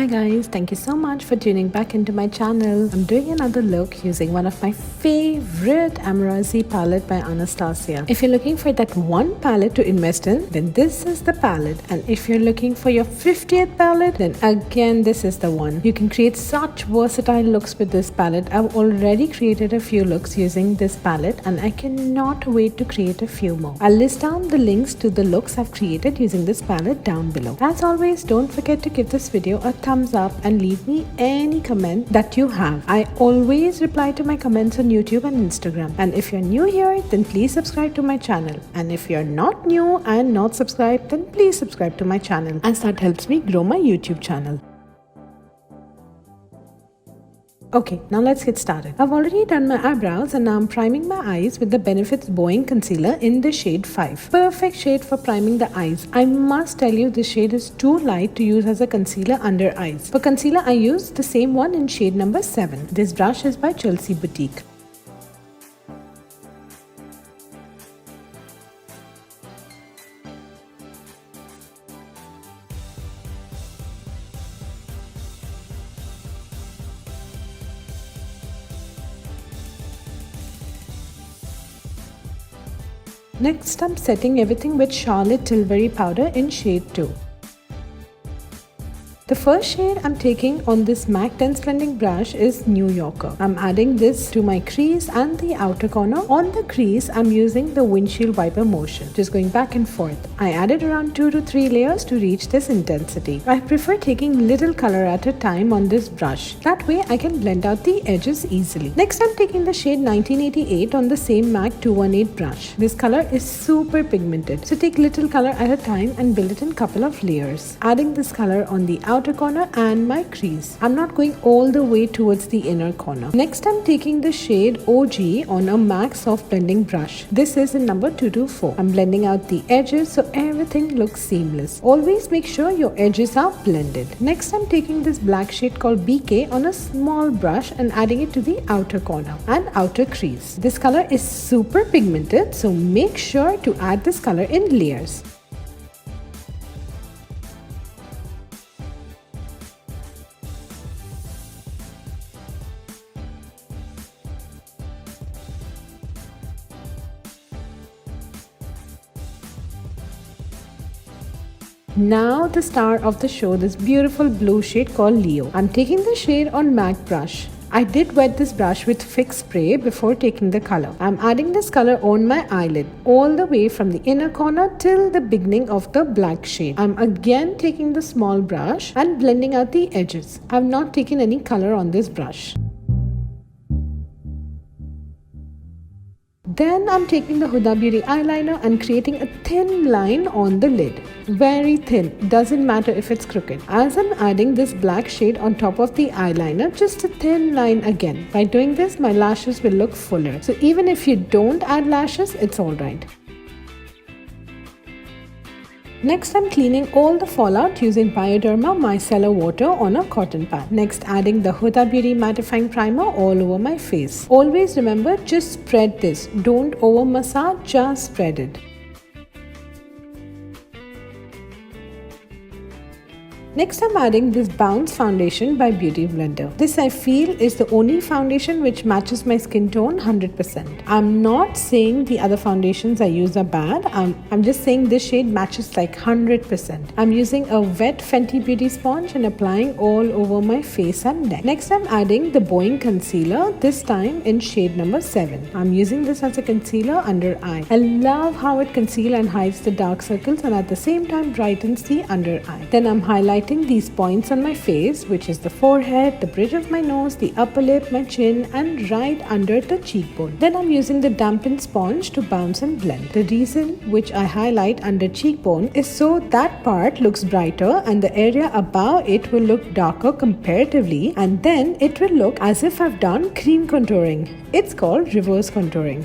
Hi guys, thank you so much for tuning back into my channel. I'm doing another look using one of my favorite Amourosie palette by Anastasia. If you're looking for that one palette to invest in, then this is the palette. And if you're looking for your 50th palette, then again this is the one. You can create such versatile looks with this palette. I've already created a few looks using this palette and I cannot wait to create a few more. I'll list down the links to the looks I've created using this palette down below. As always, don't forget to give this video a thumbs up and leave me any comment that you have. I always reply to my comments on YouTube and Instagram. And if you're new here, then please subscribe to my channel. And if you're not new and not subscribed, then please subscribe to my channel, as that helps me grow my YouTube channel. Okay, now let's get started. I've already done my eyebrows and now I'm priming my eyes with the Benefits Bowing Concealer in the shade 5. Perfect shade for priming the eyes. I must tell you, this shade is too light to use as a concealer under eyes. For concealer, I use the same one in shade number 7. This brush is by Chelsea Boutique. Next, I'm setting everything with Charlotte Tilbury powder in shade 2. The first shade I'm taking on this MAC 10 blending brush is New Yorker. I'm adding this to my crease and the outer corner. On the crease, I'm using the windshield wiper motion, just going back and forth. I added around 2 to 3 layers to reach this intensity. I prefer taking little color at a time on this brush. That way I can blend out the edges easily. Next, I'm taking the shade 1988 on the same MAC 218 brush. This color is super pigmented, so take little color at a time and build it in couple of layers. Adding this color on the outer corner and my crease. I'm not going all the way towards the inner corner. Next, I'm taking the shade OG on a MAC Soft Blending brush. This is in number 224. I'm blending out the edges so everything looks seamless. Always make sure your edges are blended. Next, I'm taking this black shade called BK on a small brush and adding it to the outer corner and outer crease. This color is super pigmented, so make sure to add this color in layers. Now the star of the show, this beautiful blue shade called Leo. I'm taking the shade on MAC brush. I did wet this brush with Fix Spray before taking the color. I'm adding this color on my eyelid, all the way from the inner corner till the beginning of the black shade. I'm again taking the small brush and blending out the edges. I've not taken any color on this brush. Then I'm taking the Huda Beauty eyeliner and creating a thin line on the lid. Very thin, doesn't matter if it's crooked. As I'm adding this black shade on top of the eyeliner, just a thin line again. By doing this, my lashes will look fuller. So even if you don't add lashes, it's alright. Next, I'm cleaning all the fallout using Bioderma Micellar water on a cotton pad. Next, adding the Huda Beauty mattifying primer all over my face. Always remember, just spread this. Don't over massage, just spread it. Next, I'm adding this Bounce foundation by Beauty Blender. This I feel is the only foundation which matches my skin tone 100%. I'm not saying the other foundations I use are bad. I'm just saying this shade matches like 100%. I'm using a wet Fenty Beauty sponge and applying all over my face and neck. Next, I'm adding the Bowing Concealer, this time in shade number 7. I'm using this as a concealer under eye. I love how it conceals and hides the dark circles and at the same time brightens the under eye. Then I'm highlighting these points on my face, which is the forehead, the bridge of my nose, the upper lip, my chin, and right under the cheekbone. Then I'm using the dampened sponge to bounce and blend. The reason which I highlight under cheekbone is so that part looks brighter and the area above it will look darker comparatively, and then it will look as if I've done cream contouring. It's called reverse contouring.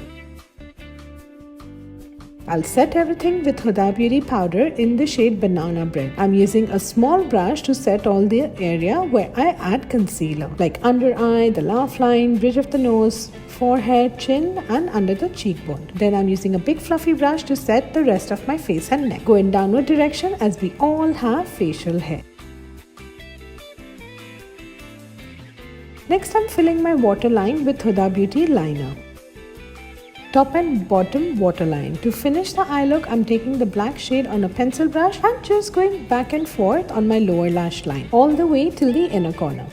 I'll set everything with Huda Beauty powder in the shade Banana Bread. I'm using a small brush to set all the area where I add concealer, like under eye, the laugh line, bridge of the nose, forehead, chin, and under the cheekbone. Then I'm using a big fluffy brush to set the rest of my face and neck. Go in downward direction as we all have facial hair. Next, I'm filling my waterline with Huda Beauty liner. Top and bottom waterline. To finish the eye look, I'm taking the black shade on a pencil brush and just going back and forth on my lower lash line, all the way till the inner corner.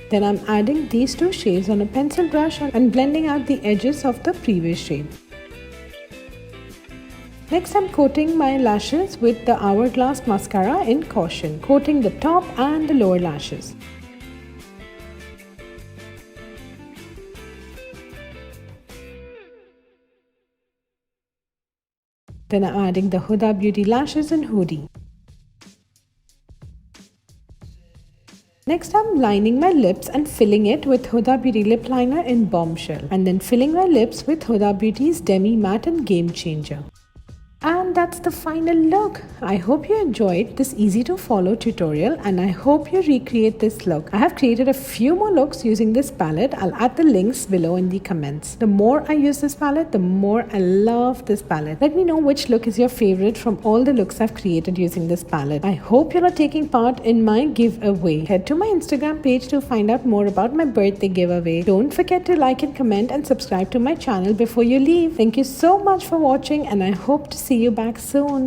Then I'm adding these two shades on a pencil brush and blending out the edges of the previous shade. Next, I'm coating my lashes with the Hourglass Mascara in Caution, coating the top and the lower lashes. Then I'm adding the Huda Beauty lashes in Hoodie. Next, I'm lining my lips and filling it with Huda Beauty lip liner in Bombshell, and then filling my lips with Huda Beauty's Demi Matte and Game Changer. And that's the final look. I hope you enjoyed this easy to follow tutorial and I hope you recreate this look. I have created a few more looks using this palette. I'll add the links below in the comments. The more I use this palette, the more I love this palette. Let me know which look is your favorite from all the looks I've created using this palette. I hope you are taking part in my giveaway. Head to my Instagram page to find out more about my birthday giveaway. Don't forget to like and comment and subscribe to my channel before you leave. Thank you so much for watching and I hope to see you back soon.